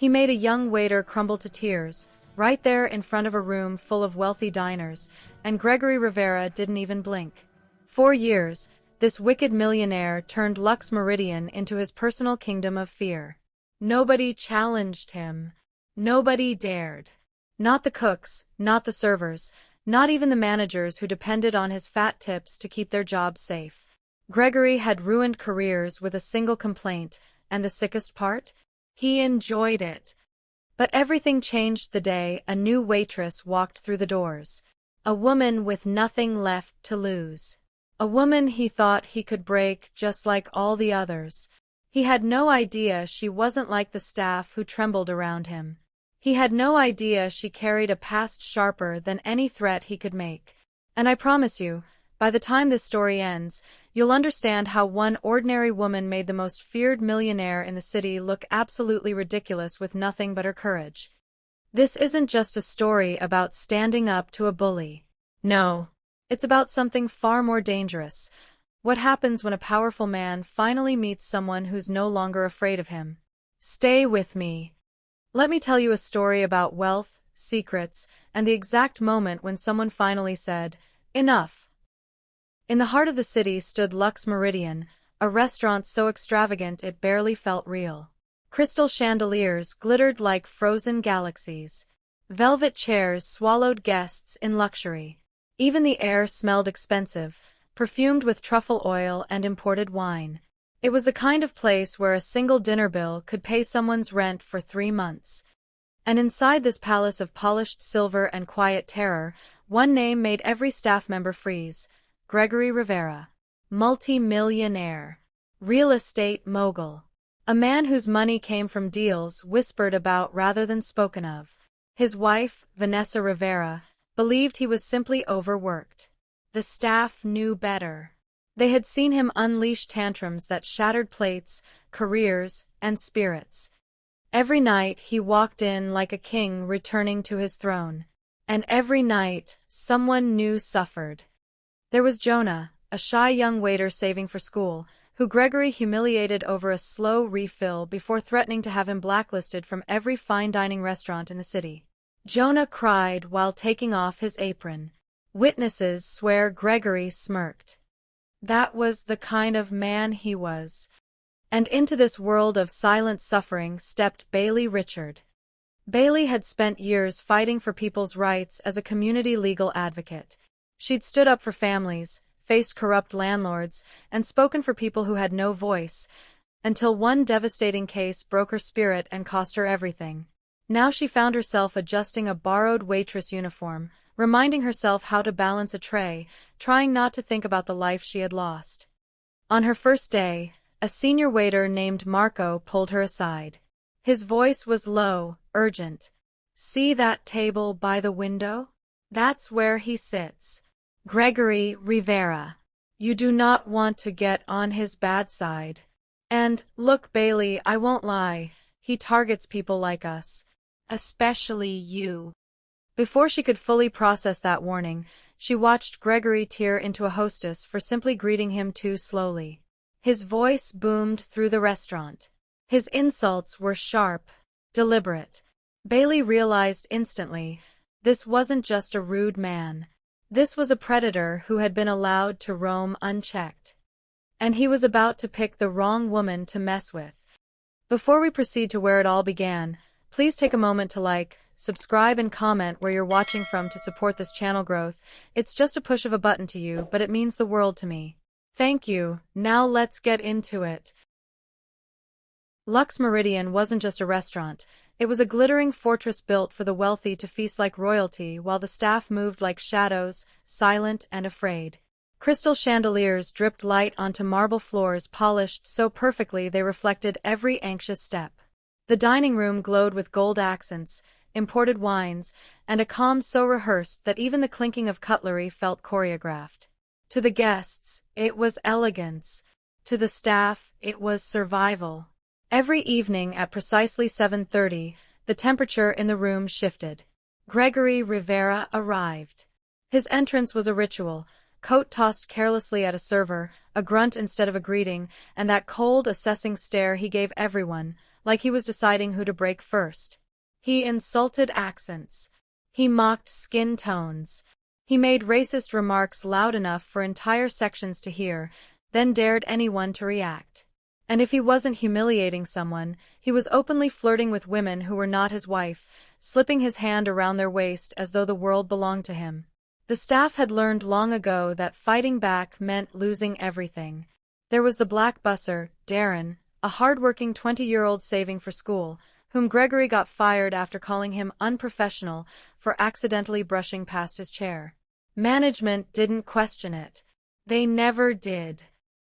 He made a young waiter crumble to tears, right there in front of a room full of wealthy diners, and Gregory Rivera didn't even blink. 4 years, this wicked millionaire turned Luxe Meridian into his personal kingdom of fear. Nobody challenged him. Nobody dared. Not the cooks, not the servers, not even the managers who depended on his fat tips to keep their jobs safe. Gregory had ruined careers with a single complaint, and the sickest part? He enjoyed it. But everything changed the day a new waitress walked through the doors. A woman with nothing left to lose. A woman he thought he could break just like all the others. He had no idea she wasn't like the staff who trembled around him. He had no idea she carried a past sharper than any threat he could make. And I promise you, by the time this story ends, you'll understand how one ordinary woman made the most feared millionaire in the city look absolutely ridiculous with nothing but her courage. This isn't just a story about standing up to a bully. No. It's about something far more dangerous. What happens when a powerful man finally meets someone who's no longer afraid of him? Stay with me. Let me tell you a story about wealth, secrets, and the exact moment when someone finally said, "Enough." In the heart of the city stood Luxe Meridian, a restaurant so extravagant it barely felt real. Crystal chandeliers glittered like frozen galaxies. Velvet chairs swallowed guests in luxury. Even the air smelled expensive, perfumed with truffle oil and imported wine. It was the kind of place where a single dinner bill could pay someone's rent for 3 months. And inside this palace of polished silver and quiet terror, one name made every staff member freeze: Gregory Rivera. Multi-millionaire. Real estate mogul. A man whose money came from deals whispered about rather than spoken of. His wife, Vanessa Rivera, believed he was simply overworked. The staff knew better. They had seen him unleash tantrums that shattered plates, careers, and spirits. Every night he walked in like a king returning to his throne. And every night, someone new suffered. There was Jonah, a shy young waiter saving for school, who Gregory humiliated over a slow refill before threatening to have him blacklisted from every fine dining restaurant in the city. Jonah cried while taking off his apron. Witnesses swear Gregory smirked. That was the kind of man he was. And into this world of silent suffering stepped Bailey Richard. Bailey had spent years fighting for people's rights as a community legal advocate. She'd stood up for families, faced corrupt landlords, and spoken for people who had no voice, until one devastating case broke her spirit and cost her everything. Now she found herself adjusting a borrowed waitress uniform, reminding herself how to balance a tray, trying not to think about the life she had lost. On her first day, a senior waiter named Marco pulled her aside. His voice was low, urgent. "See that table by the window? That's where he sits. Gregory Rivera. You do not want to get on his bad side. And, look, Bailey, I won't lie, he targets people like us. Especially you." Before she could fully process that warning, she watched Gregory tear into a hostess for simply greeting him too slowly. His voice boomed through the restaurant. His insults were sharp, deliberate. Bailey realized instantly, this wasn't just a rude man. This was a predator who had been allowed to roam unchecked. And he was about to pick the wrong woman to mess with. Before we proceed to where it all began, please take a moment to like, subscribe, and comment where you're watching from to support this channel growth. It's just a push of a button to you, but it means the world to me. Thank you. Now let's get into it. Luxe Meridian wasn't just a restaurant. It was a glittering fortress built for the wealthy to feast like royalty while the staff moved like shadows, silent and afraid. Crystal chandeliers dripped light onto marble floors polished so perfectly they reflected every anxious step. The dining room glowed with gold accents, imported wines, and a calm so rehearsed that even the clinking of cutlery felt choreographed. To the guests, it was elegance. To the staff, it was survival. Every evening at precisely 7:30, the temperature in the room shifted. Gregory Rivera arrived. His entrance was a ritual, coat tossed carelessly at a server, a grunt instead of a greeting, and that cold, assessing stare he gave everyone, like he was deciding who to break first. He insulted accents. He mocked skin tones. He made racist remarks loud enough for entire sections to hear, then dared anyone to react. And if he wasn't humiliating someone, he was openly flirting with women who were not his wife, slipping his hand around their waist as though the world belonged to him. The staff had learned long ago that fighting back meant losing everything. There was the black busser, Darren, a hard-working 20-year-old saving for school, whom Gregory got fired after calling him unprofessional for accidentally brushing past his chair. Management didn't question it. They never did.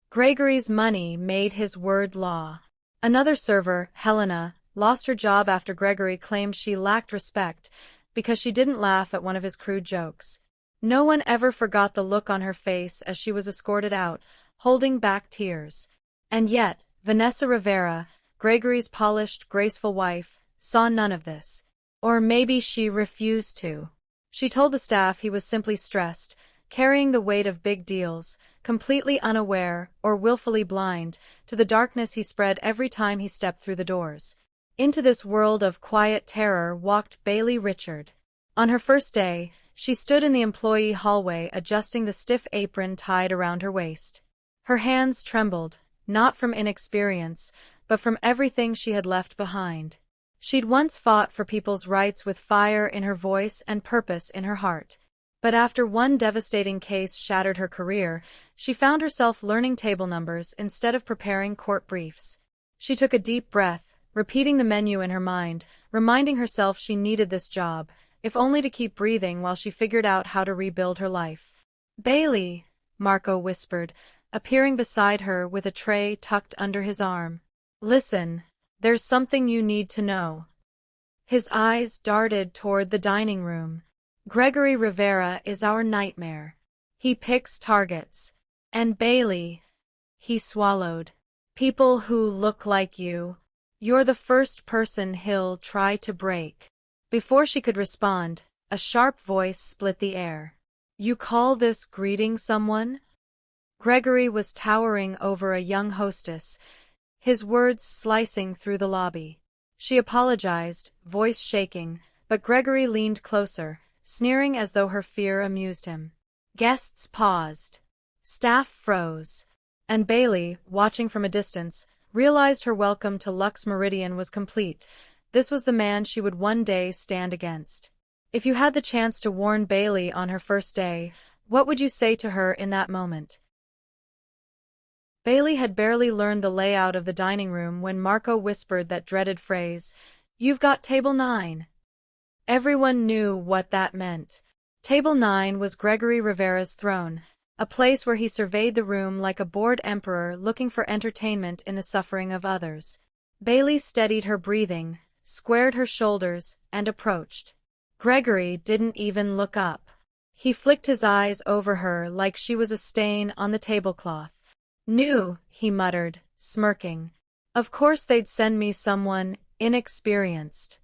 Gregory's money made his word law. Another server, Helena, lost her job after Gregory claimed she lacked respect because she didn't laugh at one of his crude jokes. No one ever forgot the look on her face as she was escorted out, holding back tears. And yet, Vanessa Rivera, Gregory's polished, graceful wife, saw none of this. Or maybe she refused to. She told the staff he was simply stressed, carrying the weight of big deals, completely unaware, or willfully blind, to the darkness he spread every time he stepped through the doors. Into this world of quiet terror walked Bailey Richard. On her first day, she stood in the employee hallway adjusting the stiff apron tied around her waist. Her hands trembled, not from inexperience, but from everything she had left behind. She'd once fought for people's rights with fire in her voice and purpose in her heart. But after one devastating case shattered her career, she found herself learning table numbers instead of preparing court briefs. She took a deep breath, repeating the menu in her mind, reminding herself she needed this job, if only to keep breathing while she figured out how to rebuild her life. "Bailey," Marco whispered, appearing beside her with a tray tucked under his arm. "Listen, there's something you need to know." His eyes darted toward the dining room. "Gregory Rivera is our nightmare. He picks targets. And Bailey," he swallowed, "people who look like you. You're the first person he'll try to break." Before she could respond, a sharp voice split the air. "You call this greeting someone?" Gregory was towering over a young hostess, his words slicing through the lobby. She apologized, voice shaking, but Gregory leaned closer, sneering as though her fear amused him. Guests paused. Staff froze. And Bailey, watching from a distance, realized her welcome to Luxe Meridian was complete. This was the man she would one day stand against. If you had the chance to warn Bailey on her first day, what would you say to her in that moment? Bailey had barely learned the layout of the dining room when Marco whispered that dreaded phrase, "You've got table 9. Everyone knew what that meant. Table 9 was Gregory Rivera's throne, a place where he surveyed the room like a bored emperor looking for entertainment in the suffering of others. Bailey steadied her breathing, squared her shoulders, and approached. Gregory didn't even look up. He flicked his eyes over her like she was a stain on the tablecloth. "New," he muttered, smirking. "Of course they'd send me someone inexperienced."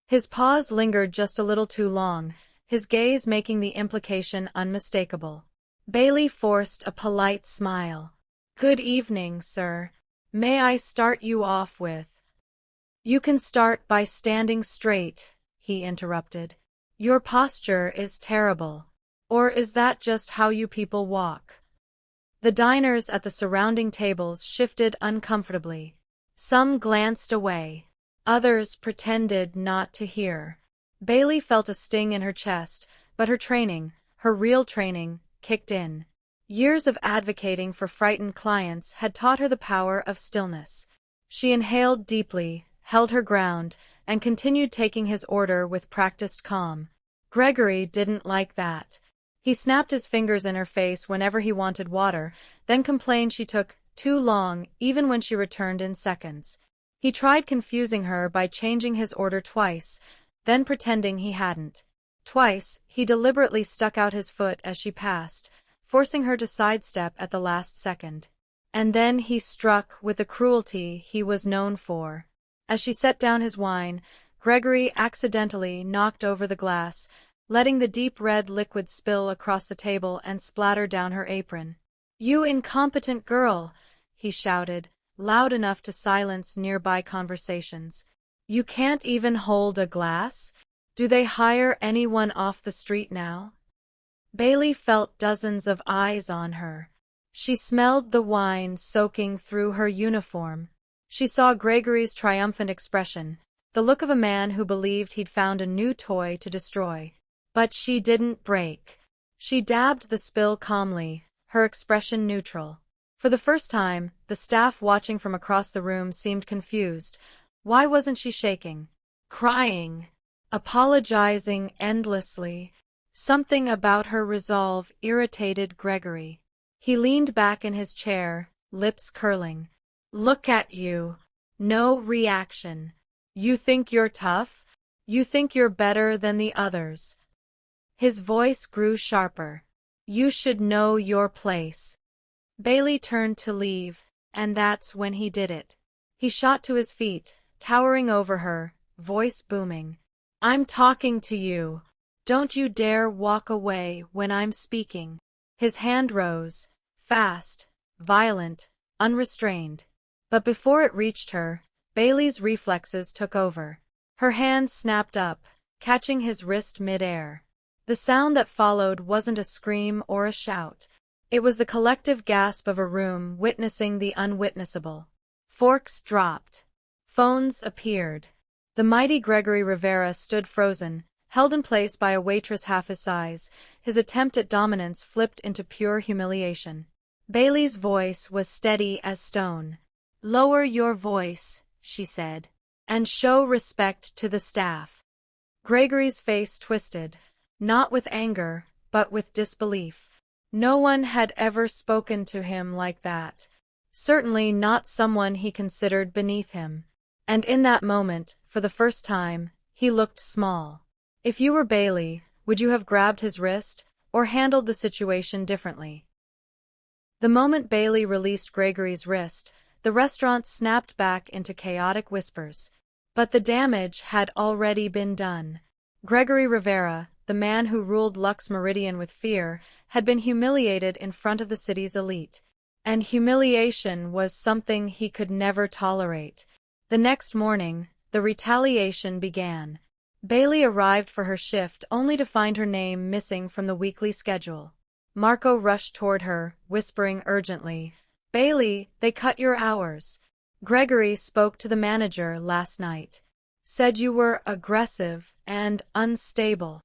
His pause lingered just a little too long, his gaze making the implication unmistakable. Bailey forced a polite smile. "Good evening, sir. May I start you off with—" "You can start by standing straight," he interrupted. "Your posture is terrible. Or is that just how you people walk?" The diners at the surrounding tables shifted uncomfortably. Some glanced away. Others pretended not to hear. Bailey felt a sting in her chest, but her training, her real training, kicked in. Years of advocating for frightened clients had taught her the power of stillness. She inhaled deeply, held her ground, and continued taking his order with practiced calm. Gregory didn't like that. He snapped his fingers in her face whenever he wanted water, then complained she took too long even when she returned in seconds. He tried confusing her by changing his order twice, then pretending he hadn't. Twice, he deliberately stuck out his foot as she passed, forcing her to sidestep at the last second. And then he struck with the cruelty he was known for. As she set down his wine, Gregory accidentally knocked over the glass, letting the deep red liquid spill across the table and splatter down her apron. "You incompetent girl!" he shouted, loud enough to silence nearby conversations. "You can't even hold a glass? Do they hire anyone off the street now?" Bailey felt dozens of eyes on her. She smelled the wine soaking through her uniform. She saw Gregory's triumphant expression, the look of a man who believed he'd found a new toy to destroy. But she didn't break. She dabbed the spill calmly, her expression neutral. For the first time, the staff watching from across the room seemed confused. Why wasn't she shaking? Crying? Apologizing endlessly? Something about her resolve irritated Gregory. He leaned back in his chair, lips curling. "Look at you. No reaction. You think you're tough? You think you're better than the others?" His voice grew sharper. "You should know your place." Bailey turned to leave, and that's when he did it. He shot to his feet, towering over her, voice booming. "I'm talking to you. Don't you dare walk away when I'm speaking." His hand rose, fast, violent, unrestrained. But before it reached her, Bailey's reflexes took over. Her hand snapped up, catching his wrist mid-air. The sound that followed wasn't a scream or a shout. It was the collective gasp of a room witnessing the unwitnessable. Forks dropped. Phones appeared. The mighty Gregory Rivera stood frozen, held in place by a waitress half his size, his attempt at dominance flipped into pure humiliation. Bailey's voice was steady as stone. "Lower your voice," she said, "and show respect to the staff." Gregory's face twisted, not with anger, but with disbelief. No one had ever spoken to him like that. Certainly not someone he considered beneath him. And in that moment, for the first time, he looked small. If you were Bailey, would you have grabbed his wrist, or handled the situation differently? The moment Bailey released Gregory's wrist, the restaurant snapped back into chaotic whispers. But the damage had already been done. Gregory Rivera, the man who ruled Luxe Meridian with fear, had been humiliated in front of the city's elite. And humiliation was something he could never tolerate. The next morning, the retaliation began. Bailey arrived for her shift only to find her name missing from the weekly schedule. Marco rushed toward her, whispering urgently, "Bailey, they cut your hours. Gregory spoke to the manager last night. Said you were aggressive and unstable."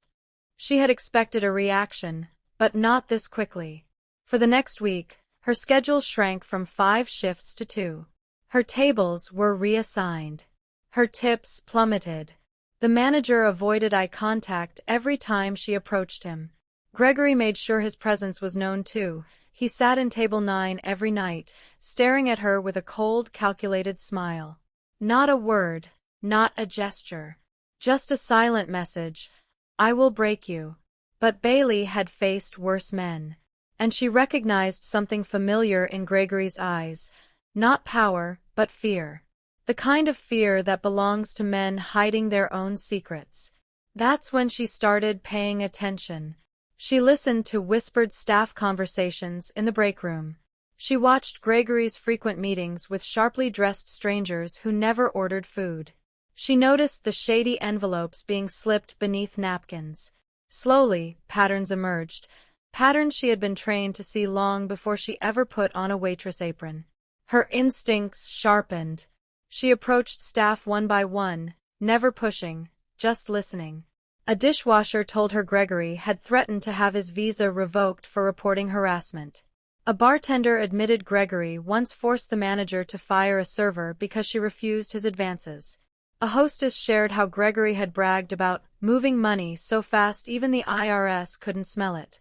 She had expected a reaction, but not this quickly. For the next week, her schedule shrank from 5 shifts to 2. Her tables were reassigned. Her tips plummeted. The manager avoided eye contact every time she approached him. Gregory made sure his presence was known too. He sat in table 9 every night, staring at her with a cold, calculated smile. Not a word, not a gesture. Just a silent message. "I will break you." But Bailey had faced worse men. And she recognized something familiar in Gregory's eyes. Not power, but fear. The kind of fear that belongs to men hiding their own secrets. That's when she started paying attention. She listened to whispered staff conversations in the break room. She watched Gregory's frequent meetings with sharply dressed strangers who never ordered food. She noticed the shady envelopes being slipped beneath napkins. Slowly, patterns emerged. Patterns she had been trained to see long before she ever put on a waitress apron. Her instincts sharpened. She approached staff one by one, never pushing, just listening. A dishwasher told her Gregory had threatened to have his visa revoked for reporting harassment. A bartender admitted Gregory once forced the manager to fire a server because she refused his advances. A hostess shared how Gregory had bragged about moving money so fast even the IRS couldn't smell it.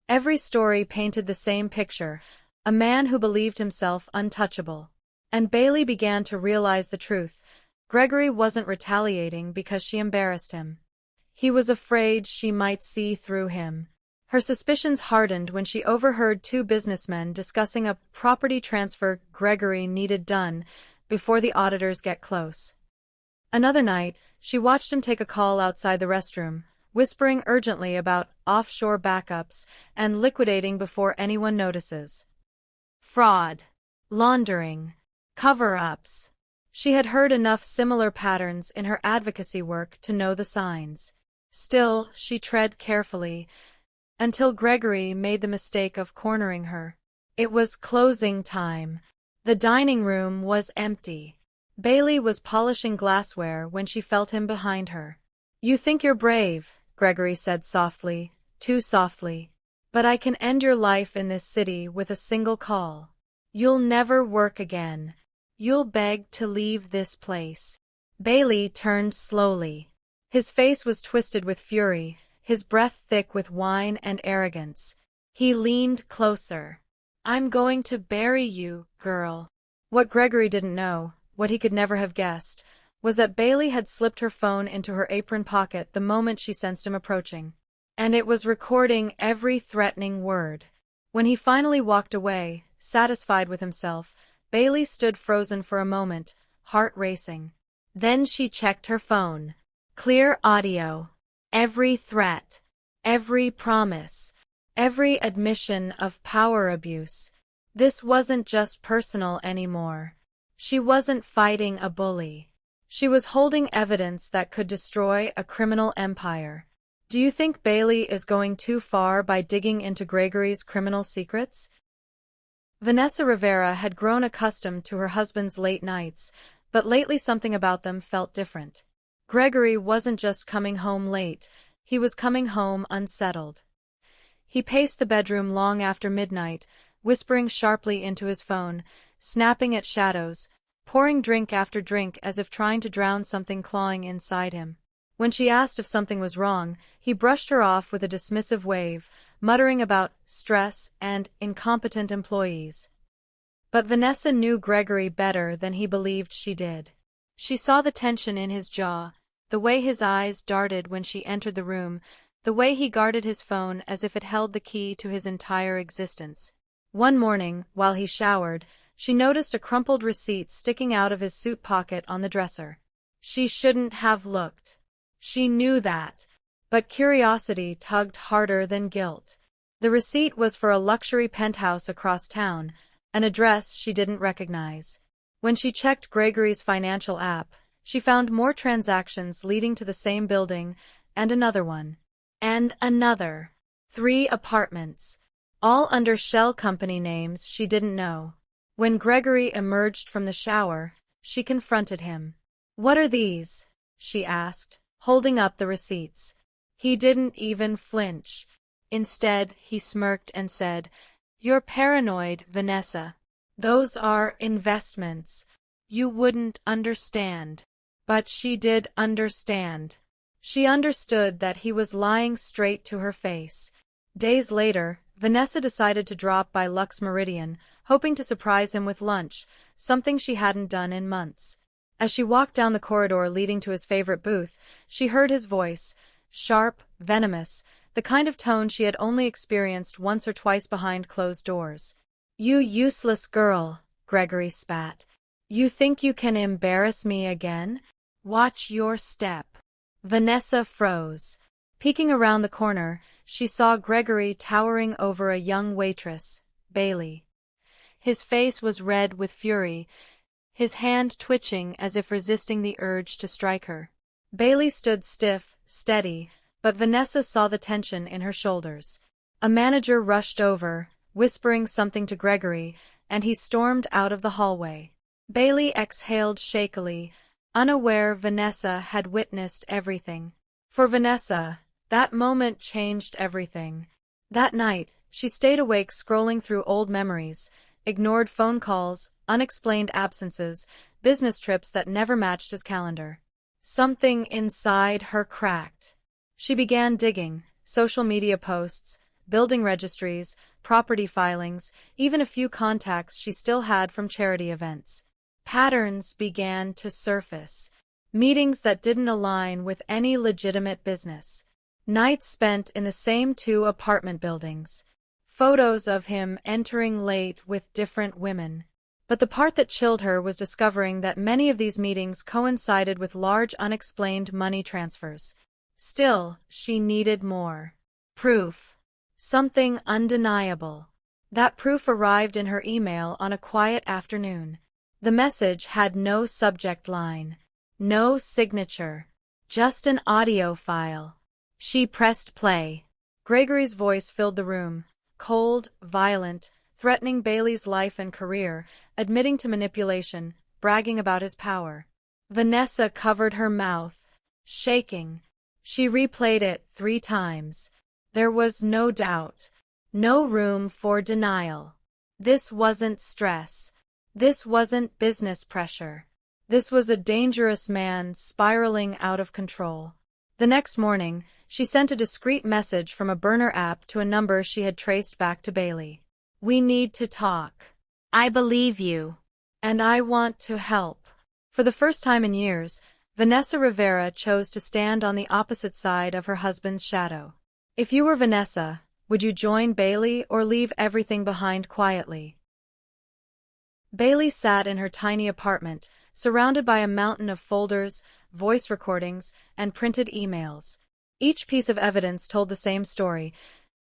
Every story painted the same picture, a man who believed himself untouchable. And Bailey began to realize the truth. Gregory wasn't retaliating because she embarrassed him. He was afraid she might see through him. Her suspicions hardened when she overheard 2 businessmen discussing a property transfer Gregory needed done before the auditors get close. Another night, she watched him take a call outside the restroom, whispering urgently about offshore backups and liquidating before anyone notices. Fraud. Laundering. Cover-ups. She had heard enough similar patterns in her advocacy work to know the signs. Still, she tread carefully, until Gregory made the mistake of cornering her. It was closing time. The dining room was empty. Bailey was polishing glassware when she felt him behind her. "You think you're brave," Gregory said softly, too softly. "But I can end your life in this city with a single call. You'll never work again. You'll beg to leave this place." Bailey turned slowly. His face was twisted with fury, his breath thick with wine and arrogance. He leaned closer. "I'm going to bury you, girl." What Gregory didn't know, what he could never have guessed, was that Bailey had slipped her phone into her apron pocket the moment she sensed him approaching. And it was recording every threatening word. When he finally walked away, satisfied with himself, Bailey stood frozen for a moment, heart racing. Then she checked her phone. Clear audio. Every threat. Every promise. Every admission of power abuse. This wasn't just personal anymore. She wasn't fighting a bully. She was holding evidence that could destroy a criminal empire. Do you think Bailey is going too far by digging into Gregory's criminal secrets? Vanessa Rivera had grown accustomed to her husband's late nights, but lately something about them felt different. Gregory wasn't just coming home late, he was coming home unsettled. He paced the bedroom long after midnight, whispering sharply into his phone, snapping at shadows, pouring drink after drink as if trying to drown something clawing inside him. When she asked if something was wrong, he brushed her off with a dismissive wave, muttering about stress and incompetent employees. But Vanessa knew Gregory better than he believed she did. She saw the tension in his jaw, the way his eyes darted when she entered the room, the way he guarded his phone as if it held the key to his entire existence. One morning, while he showered, she noticed a crumpled receipt sticking out of his suit pocket on the dresser. She shouldn't have looked. She knew that, but curiosity tugged harder than guilt. The receipt was for a luxury penthouse across town, an address she didn't recognize. When she checked Gregory's financial app, she found more transactions leading to the same building, and another one. And another. 3 apartments, all under shell company names she didn't know. When Gregory emerged from the shower, she confronted him. "What are these?" she asked, holding up the receipts. He didn't even flinch. Instead, he smirked and said, "You're paranoid, Vanessa. Those are investments. You wouldn't understand." But she did understand. She understood that he was lying straight to her face. Days later, Vanessa decided to drop by Luxe Meridian, hoping to surprise him with lunch, something she hadn't done in months. As she walked down the corridor leading to his favorite booth, she heard his voice, sharp, venomous, the kind of tone she had only experienced once or twice behind closed doors. "You useless girl," Gregory spat. "You think you can embarrass me again? Watch your step." Vanessa froze. Peeking around the corner, she saw Gregory towering over a young waitress, Bailey. His face was red with fury, his hand twitching as if resisting the urge to strike her. Bailey stood stiff, steady, but Vanessa saw the tension in her shoulders. A manager rushed over, whispering something to Gregory, and he stormed out of the hallway. Bailey exhaled shakily, unaware Vanessa had witnessed everything. For Vanessa, that moment changed everything. That night, she stayed awake scrolling through old memories, ignored phone calls, unexplained absences, business trips that never matched his calendar. Something inside her cracked. She began digging, social media posts, building registries, property filings, even a few contacts she still had from charity events. Patterns began to surface. Meetings that didn't align with any legitimate business. Nights spent in the same 2 apartment buildings. Photos of him entering late with different women. But the part that chilled her was discovering that many of these meetings coincided with large unexplained money transfers. Still, she needed more. Proof. Something undeniable. That proof arrived in her email on a quiet afternoon. The message had no subject line, no signature, just an audio file. She pressed play. Gregory's voice filled the room, cold, violent, threatening Bailey's life and career, admitting to manipulation, bragging about his power. Vanessa covered her mouth, shaking. She replayed it 3 times. There was no doubt, no room for denial. This wasn't stress. This wasn't business pressure. This was a dangerous man spiraling out of control. The next morning, she sent a discreet message from a burner app to a number she had traced back to Bailey. "We need to talk. I believe you. And I want to help." For the first time in years, Vanessa Rivera chose to stand on the opposite side of her husband's shadow. If you were Vanessa, would you join Bailey or leave everything behind quietly? Bailey sat in her tiny apartment, surrounded by a mountain of folders, voice recordings, and printed emails. Each piece of evidence told the same story.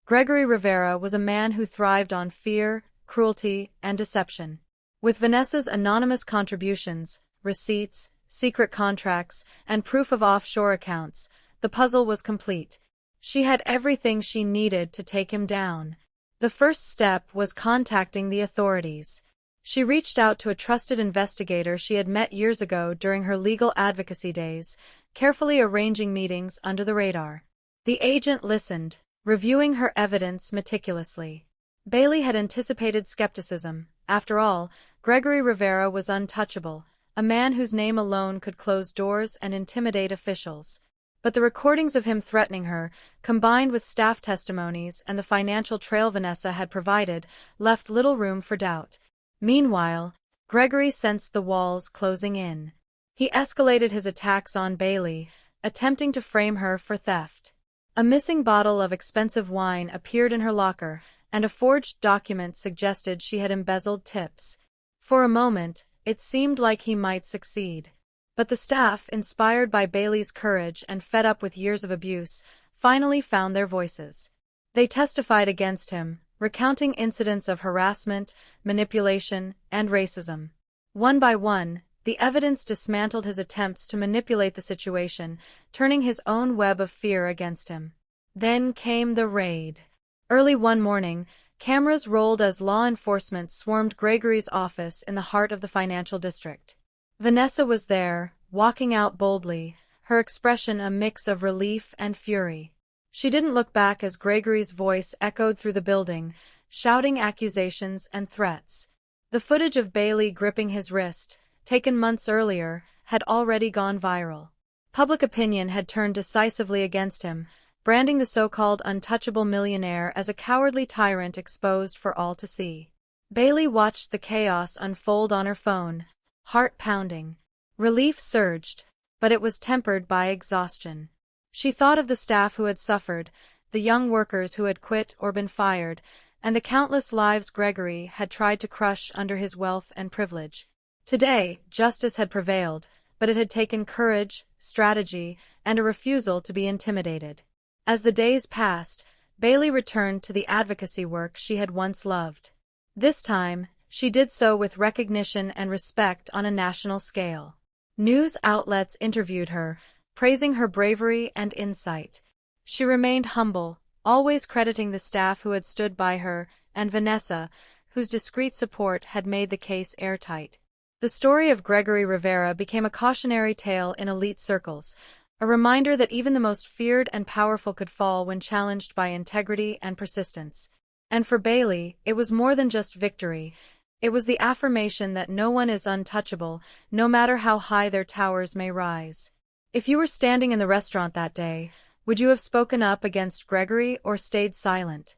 Gregory Rivera was a man who thrived on fear, cruelty, and deception. With Vanessa's anonymous contributions, receipts, secret contracts, and proof of offshore accounts, the puzzle was complete. She had everything she needed to take him down. The first step was contacting the authorities. She reached out to a trusted investigator she had met years ago during her legal advocacy days, carefully arranging meetings under the radar. The agent listened, reviewing her evidence meticulously. Bailey had anticipated skepticism. After all, Gregory Rivera was untouchable, a man whose name alone could close doors and intimidate officials. But the recordings of him threatening her, combined with staff testimonies and the financial trail Vanessa had provided, left little room for doubt. Meanwhile, Gregory sensed the walls closing in. He escalated his attacks on Bailey, attempting to frame her for theft. A missing bottle of expensive wine appeared in her locker, and a forged document suggested she had embezzled tips. For a moment, it seemed like he might succeed. But the staff, inspired by Bailey's courage and fed up with years of abuse, finally found their voices. They testified against him, recounting incidents of harassment, manipulation, and racism. One by one, the evidence dismantled his attempts to manipulate the situation, turning his own web of fear against him. Then came the raid. Early one morning, cameras rolled as law enforcement swarmed Gregory's office in the heart of the financial district. Vanessa was there, walking out boldly, her expression a mix of relief and fury. She didn't look back as Gregory's voice echoed through the building, shouting accusations and threats. The footage of Bailey gripping his wrist, taken months earlier, had already gone viral. Public opinion had turned decisively against him, branding the so-called untouchable millionaire as a cowardly tyrant exposed for all to see. Bailey watched the chaos unfold on her phone, heart pounding. Relief surged, but it was tempered by exhaustion. She thought of the staff who had suffered, the young workers who had quit or been fired, and the countless lives Gregory had tried to crush under his wealth and privilege. Today, justice had prevailed, but it had taken courage, strategy, and a refusal to be intimidated. As the days passed, Bailey returned to the advocacy work she had once loved. This time, she did so with recognition and respect on a national scale. News outlets interviewed her, praising her bravery and insight. She remained humble, always crediting the staff who had stood by her, and Vanessa, whose discreet support had made the case airtight. The story of Gregory Rivera became a cautionary tale in elite circles, a reminder that even the most feared and powerful could fall when challenged by integrity and persistence. And for Bailey, it was more than just victory. It was the affirmation that no one is untouchable, no matter how high their towers may rise. If you were standing in the restaurant that day, would you have spoken up against Gregory or stayed silent?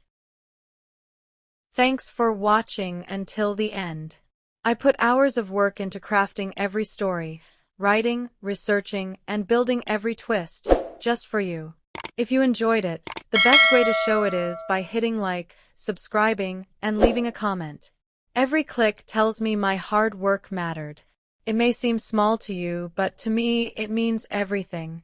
Thanks for watching until the end. I put hours of work into crafting every story, writing, researching, and building every twist, just for you. If you enjoyed it, the best way to show it is by hitting like, subscribing, and leaving a comment. Every click tells me my hard work mattered. It may seem small to you, but to me it means everything.